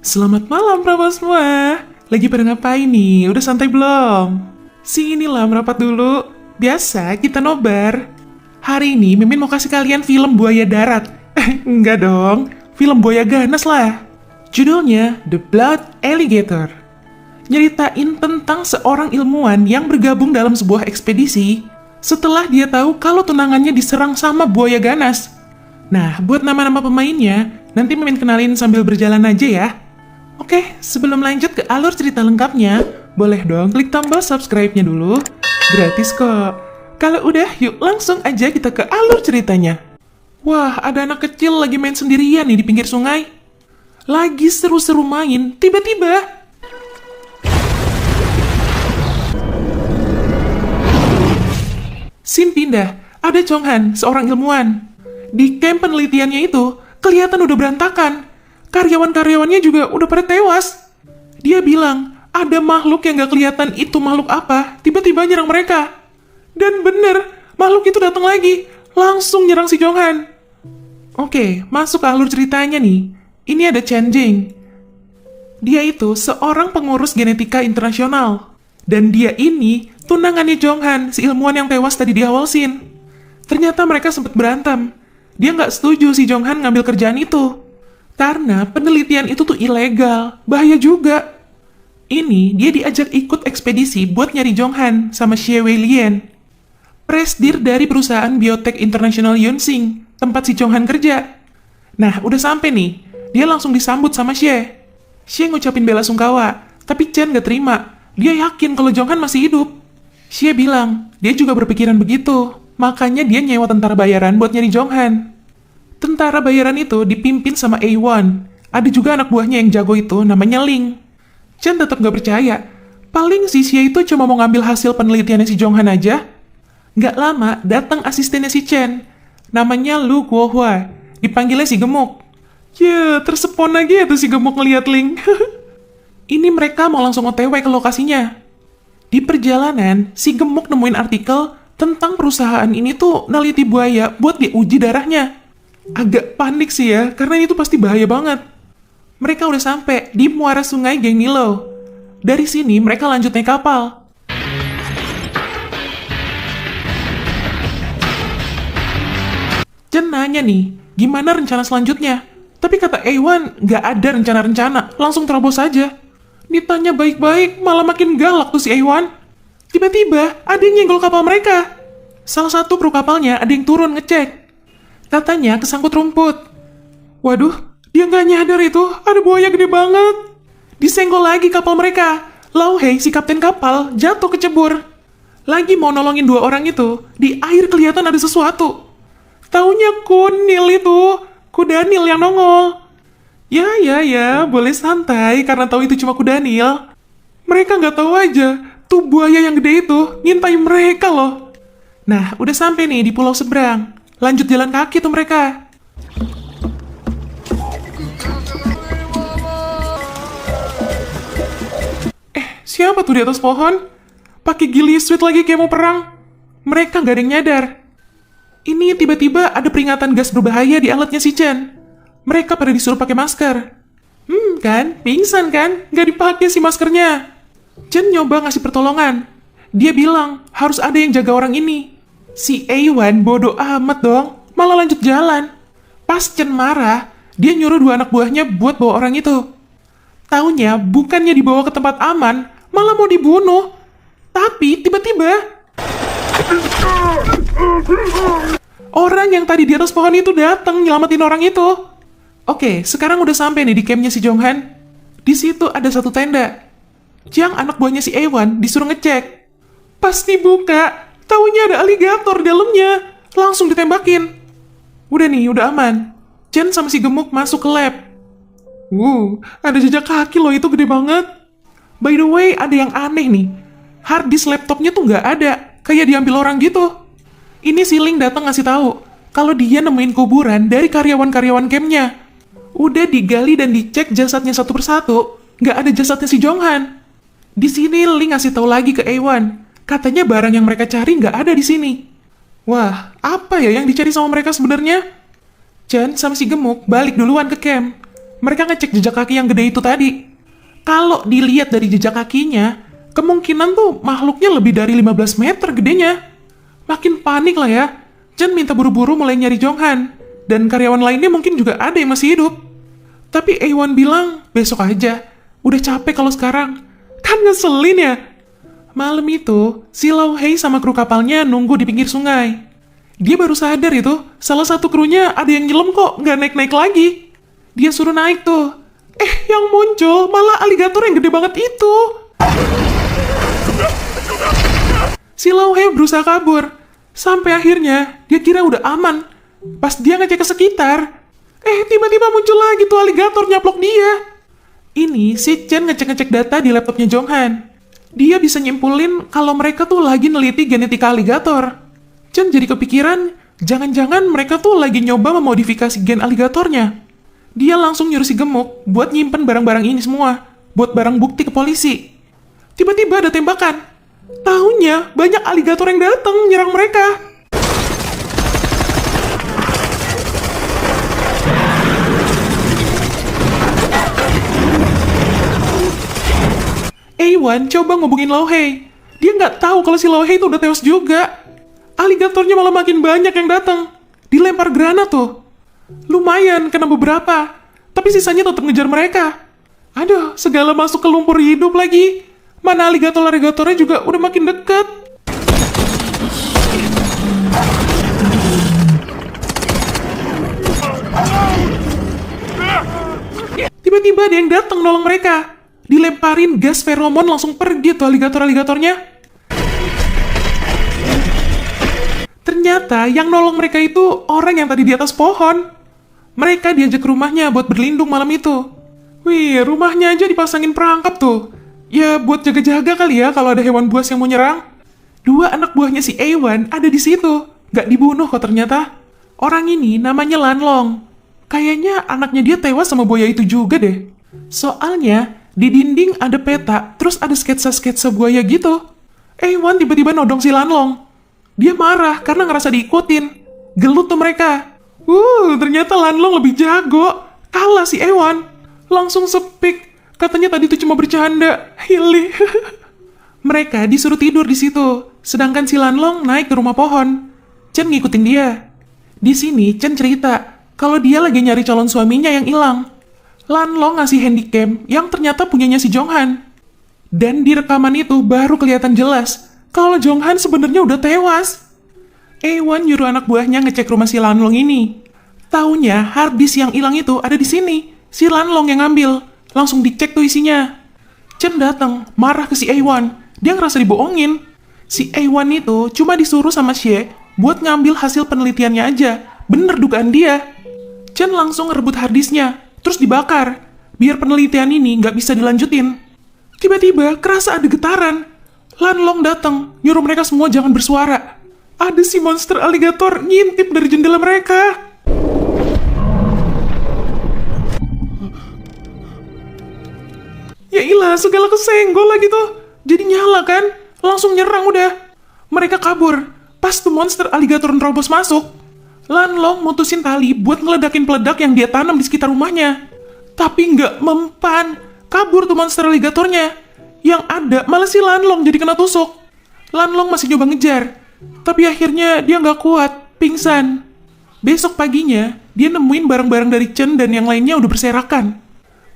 Selamat malam Praba semua. Lagi pada ngapain nih? Udah santai belum? Sinilah merapat dulu. Biasa kita nobar. Hari ini Mimin mau kasih kalian film buaya darat. Enggak dong, film buaya ganas lah. Judulnya The Blood Alligator. Nyeritain tentang seorang ilmuwan yang bergabung dalam sebuah ekspedisi setelah dia tahu kalau tunangannya diserang sama buaya ganas. Nah, buat nama-nama pemainnya, nanti Mimin kenalin sambil berjalan aja ya. Oke, sebelum lanjut ke alur cerita lengkapnya, boleh dong klik tombol subscribe-nya dulu. Gratis kok. Kalau udah, yuk langsung aja kita ke alur ceritanya. Wah, ada anak kecil lagi main sendirian nih di pinggir sungai. Lagi seru-seru main, tiba-tiba scene pindah, ada Chonghan, seorang ilmuwan. Di camp penelitiannya itu, kelihatan udah berantakan. Karyawan-karyawannya juga udah pada tewas. Dia bilang, ada makhluk yang gak kelihatan itu makhluk apa, tiba-tiba nyerang mereka. Dan bener, makhluk itu datang lagi, langsung nyerang si Chonghan. Oke, masuk ke alur ceritanya nih. Ini ada Chen Jing. Dia itu seorang pengurus genetika internasional. Dan dia ini tunangannya Chonghan, si ilmuwan yang tewas tadi di awal scene. Ternyata mereka sempat berantem. Dia nggak setuju si Chonghan ngambil kerjaan itu. Karena penelitian itu tuh ilegal, bahaya juga. Ini dia diajak ikut ekspedisi buat nyari Chonghan sama Xie Weilian, presdir dari perusahaan biotek internasional Yunxing, tempat si Chonghan kerja. Nah, udah sampai nih. Dia langsung disambut sama Xie. Xie ngucapin bela sungkawa, tapi Chen gak terima. Dia yakin kalau Chonghan masih hidup. Xie bilang, dia juga berpikiran begitu. Makanya dia nyewa tentara bayaran buat nyari Chonghan. Tentara bayaran itu dipimpin sama A1. Ada juga anak buahnya yang jago itu, namanya Ling. Chen tetap gak percaya. Paling si Xie itu cuma mau ngambil hasil penelitiannya si Chonghan aja. Gak lama, datang asistennya si Chen. Namanya Lu Guohua. Dipanggilnya si Gemuk. Ya, tersepon lagi ya tuh si Gemuk ngeliat Ling. Ini mereka mau langsung OTW ke lokasinya. Di perjalanan, si Gemuk nemuin artikel tentang perusahaan ini tuh neliti buaya buat diuji darahnya. Agak panik sih ya, karena itu pasti bahaya banget. Mereka udah sampai di muara sungai Gengnilo. Dari sini mereka lanjut naik kapal. Chen nanya nih, gimana rencana selanjutnya? Tapi kata A1, nggak ada rencana-rencana, langsung terobos saja. Ditanya baik-baik, malah makin galak tuh si A1. Tiba-tiba, ada yang nyenggol kapal mereka. Salah satu kru kapalnya ada yang turun ngecek. Katanya kesangkut rumput. Waduh, dia nggak nyadar itu, ada buaya gede banget. Disenggol lagi kapal mereka. Lau Hei, si kapten kapal, jatuh kecebur. Lagi mau nolongin dua orang itu, di air kelihatan ada sesuatu. Taunya Kunil itu, Kudanil yang nongol. Ya, boleh santai karena tahu itu cuma Kudanil. Mereka nggak tahu aja, tuh buaya yang gede itu ngintai mereka loh. Nah, udah sampai nih di pulau seberang. Lanjut jalan kaki tuh mereka. Siapa tuh di atas pohon? Pakai ghillie suit lagi kayak mau perang. Mereka nggak ada yang nyadar. Ini tiba-tiba ada peringatan gas berbahaya di alatnya si Chen. Mereka pada disuruh pakai masker. Kan? Pingsan kan? Nggak dipakai si maskernya. Chen nyoba ngasih pertolongan. Dia bilang, harus ada yang jaga orang ini. Si A1 bodoh amat dong. Malah lanjut jalan. Pas Chen marah, dia nyuruh dua anak buahnya buat bawa orang itu. Taunya bukannya dibawa ke tempat aman, malah mau dibunuh. Tapi tiba-tiba orang yang tadi di atas pohon itu datang nyelamatin orang itu. Oke, sekarang udah sampai nih di campnya si Chonghan. Di situ ada satu tenda. Jiang, anak buahnya si A1, disuruh ngecek. Pas dibuka, taunya ada aligator di dalamnya. Langsung ditembakin. Udah nih, udah aman. Chen sama si Gemuk masuk ke lab. Ada jejak kaki loh, itu gede banget. By the way, ada yang aneh nih. Hard disk laptopnya tuh nggak ada. Kayak diambil orang gitu. Ini si Ling datang ngasih tahu kalau dia nemuin kuburan dari karyawan-karyawan campnya. Udah digali dan dicek jasadnya satu persatu, nggak ada jasadnya si Chonghan. Di sini Ling ngasih tahu lagi ke A1, katanya barang yang mereka cari nggak ada di sini. Wah, apa ya yang dicari sama mereka sebenarnya? Chen sama si Gemuk balik duluan ke camp. mereka ngecek jejak kaki yang gede itu tadi. Kalau dilihat dari jejak kakinya, kemungkinan tuh makhluknya lebih dari 15 meter gedenya. Makin panik lah ya. Chen minta buru-buru mulai nyari Jonghan. Dan karyawan lainnya mungkin juga ada yang masih hidup. Tapi A1 bilang, besok aja. Udah capek kalau sekarang. Kan ngeselin ya. Malam itu, si Lau Hei sama kru kapalnya nunggu di pinggir sungai. Dia baru sadar itu, salah satu krunya ada yang nyelam kok, nggak naik-naik lagi. Dia suruh naik tuh. Yang muncul malah aligator yang gede banget itu. Si Lau Hei berusaha kabur. Sampai akhirnya, dia kira udah aman. Pas dia ngecek ke sekitar, tiba-tiba muncul lagi tuh aligator nyaplok dia. Ini si Chen ngecek-ngecek data di laptopnya Jonghan. Dia bisa nyimpulin kalau mereka tuh lagi neliti genetika aligator. Chen jadi kepikiran, jangan-jangan mereka tuh lagi nyoba memodifikasi gen aligatornya. Dia langsung nyuruh si Gemuk buat nyimpen barang-barang ini semua, buat barang bukti ke polisi. Tiba-tiba ada tembakan. Taunya banyak aligator yang datang nyerang mereka. A1 coba ngubungin Lau Hei. Dia nggak tahu kalau si Lau Hei itu udah tewas juga. Aligatornya malah makin banyak yang datang. Dilempar granat tuh. Lumayan kena beberapa, tapi sisanya tetap ngejar mereka. Aduh, segala masuk ke lumpur hidup lagi. Mana aligator-aligatornya juga udah makin dekat. Tiba-tiba ada yang datang nolong mereka. Dilemparin gas feromon langsung pergi tuh aligator-aligatornya. Ternyata yang nolong mereka itu orang yang tadi di atas pohon. Mereka diajak ke rumahnya buat berlindung malam itu. Wih, rumahnya aja dipasangin perangkap tuh. Ya, buat jaga-jaga kali ya kalau ada hewan buas yang mau nyerang. 2 anak buahnya si A1 ada di situ. Gak dibunuh kok ternyata. Orang ini namanya Lanlong. Kayaknya anaknya dia tewas sama buaya itu juga deh. Soalnya, di dinding ada peta, terus ada sketsa-sketsa buaya gitu. A1 tiba-tiba nodong si Lanlong. Dia marah karena ngerasa diikutin. Gelut tuh mereka. Ternyata Lanlong lebih jago. Kalah si A1. Langsung sepik. Katanya tadi itu cuma bercanda. Hilih. Mereka disuruh tidur di situ. Sedangkan si Lanlong naik ke rumah pohon. Chen ngikutin dia. Di sini Chen cerita kalau dia lagi nyari calon suaminya yang hilang. Lanlong ngasih handycam yang ternyata punyanya si Jonghan. Dan di rekaman itu baru kelihatan jelas kalau Jonghan sebenarnya udah tewas. A1 nyuruh anak buahnya ngecek rumah si Lanlong ini. Taunya harddisk yang hilang itu ada di sini. Si Lanlong yang ngambil. Langsung dicek tuh isinya. Chen datang, marah ke si A1. Dia ngerasa dibohongin. Si A1 itu cuma disuruh sama Xie buat ngambil hasil penelitiannya aja. Bener dugaan dia. Chen langsung ngerebut harddisknya, terus dibakar. Biar penelitian ini nggak bisa dilanjutin. Tiba-tiba kerasa ada getaran. Lanlong datang, nyuruh mereka semua jangan bersuara. Ada si monster aligator ngintip dari jendela mereka. Ya ilah, segala kesenggol lagi tuh. Jadi nyala kan? Langsung nyerang udah. Mereka kabur. Pas tuh monster aligator nerobos masuk, Lanlong mutusin tali buat ngeledakin peledak yang dia tanam di sekitar rumahnya. Tapi nggak mempan. Kabur tuh monster aligatornya. Yang ada malah si Lanlong jadi kena tusuk. Lanlong masih nyoba ngejar. Tapi akhirnya dia nggak kuat, pingsan. Besok paginya, dia nemuin barang-barang dari Chen dan yang lainnya udah berserakan.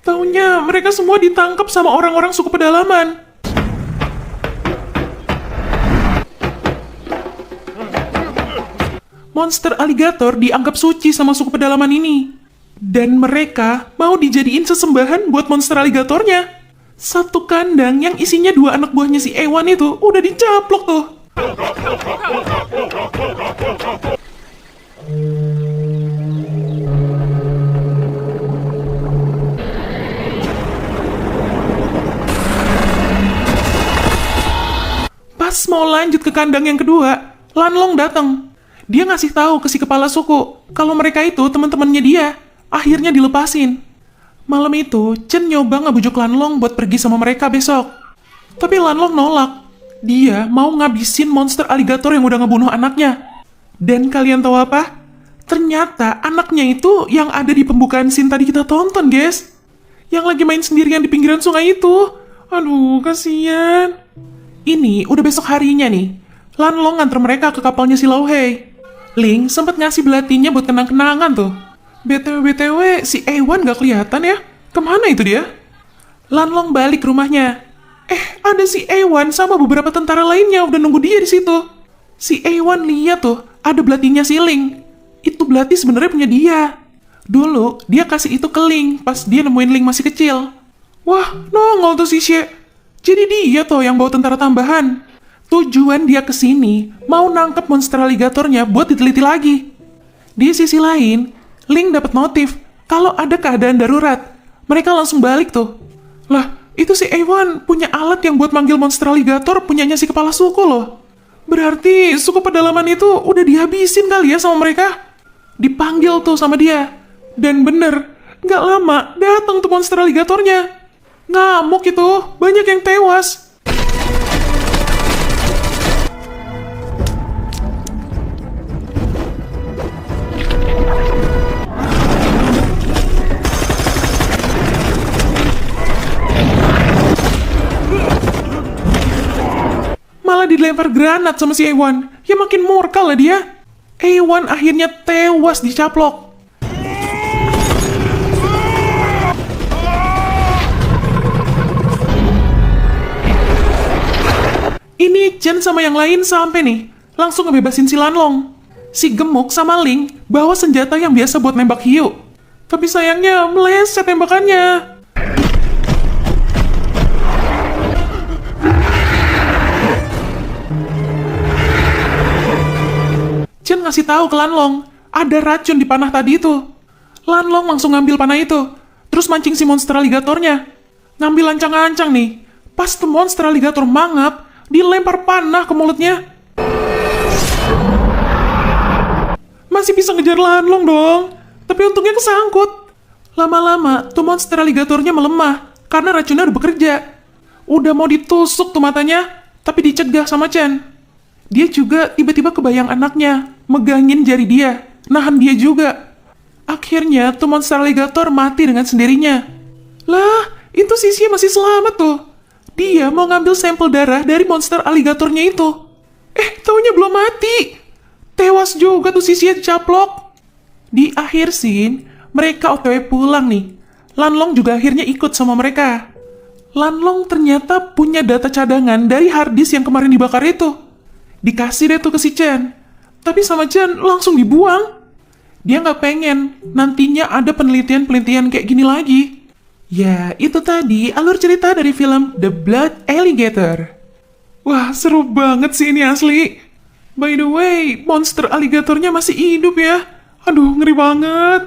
Taunya mereka semua ditangkap sama orang-orang suku pedalaman. Monster aligator dianggap suci sama suku pedalaman ini. Dan mereka mau dijadiin sesembahan buat monster aligatornya. Satu kandang yang isinya 2 anak buahnya si A1 itu udah dicaplok tuh. Pas mau lanjut ke kandang yang kedua, Lanlong datang. Dia ngasih tahu ke si kepala suku kalau mereka itu teman-temannya dia. Akhirnya dilepasin. Malam itu, Chen nyoba ngebujuk Lanlong buat pergi sama mereka besok. Tapi Lanlong nolak. Dia mau ngabisin monster aligator yang udah ngebunuh anaknya. Dan kalian tahu apa? Ternyata anaknya itu yang ada di pembukaan scene tadi kita tonton, guys. Yang lagi main sendirian di pinggiran sungai itu. Aduh, kasihan. Ini udah besok harinya nih. Lanlong nganter mereka ke kapalnya si Lauhei. Ling sempet ngasih belatinya buat kenang-kenangan tuh. BTW, si Ewan gak kelihatan ya? Kemana itu dia? Lanlong balik ke rumahnya. Ada si Ewan sama beberapa tentara lainnya udah nunggu dia di situ. Si Ewan lihat tuh, ada belatinya si Ling. Itu belati sebenarnya punya dia. Dulu, dia kasih itu ke Ling pas dia nemuin Ling masih kecil. Wah, nongol tuh si Xie. Jadi dia tuh yang bawa tentara tambahan. Tujuan dia kesini mau nangkep monster aligatornya buat diteliti lagi. Di sisi lain, Ling dapat notif kalau ada keadaan darurat. Mereka langsung balik tuh. Lah, itu si Ewan punya alat yang buat manggil monster aligator punyanya si kepala suku loh. Berarti suku pedalaman itu udah dihabisin kali ya sama mereka. Dipanggil tuh sama dia. Dan bener, gak lama datang tuh monster aligatornya. Ngamuk itu, banyak yang tewas. Malah dilempar granat sama si Ewan. Ya makin murka lah dia. Ewan akhirnya tewas dicaplok. Ini Chen sama yang lain sampai nih. Langsung ngebebasin si Lanlong. Si Gemuk sama Ling bawa senjata yang biasa buat nembak hiu. Tapi sayangnya meleset tembakannya. Chen ngasih tahu ke Lanlong, ada racun di panah tadi itu. Lanlong langsung ngambil panah itu, terus mancing si monster aligatornya. Ngambil lancang-lancang nih. Pas tuh monster aligator mangap, dilempar panah ke mulutnya. Masih bisa ngejar Lanlong dong, tapi untungnya kesangkut. Lama-lama, tuh monster aligatornya melemah, karena racunnya udah bekerja. Udah mau ditusuk tuh matanya, tapi dicegah sama Chen. Dia juga tiba-tiba kebayang anaknya, megangin jari dia, nahan dia juga. Akhirnya tuh monster alligator mati dengan sendirinya. Lah, itu Xie masih selamat tuh. Dia mau ngambil sampel darah dari monster alligatornya itu. Taunya belum mati. Tewas juga tuh Xie dicaplok. Di akhir scene, mereka otw pulang nih. Lanlong juga akhirnya ikut sama mereka. Lanlong ternyata punya data cadangan dari harddisk yang kemarin dibakar itu. Dikasih deh tuh ke si Chen. Tapi sama Chen langsung dibuang. Dia nggak pengen nantinya ada penelitian-penelitian kayak gini lagi. Ya, itu tadi alur cerita dari film The Blood Alligator. Wah, seru banget sih ini asli. By the way, monster aligatornya masih hidup ya. Aduh, ngeri banget.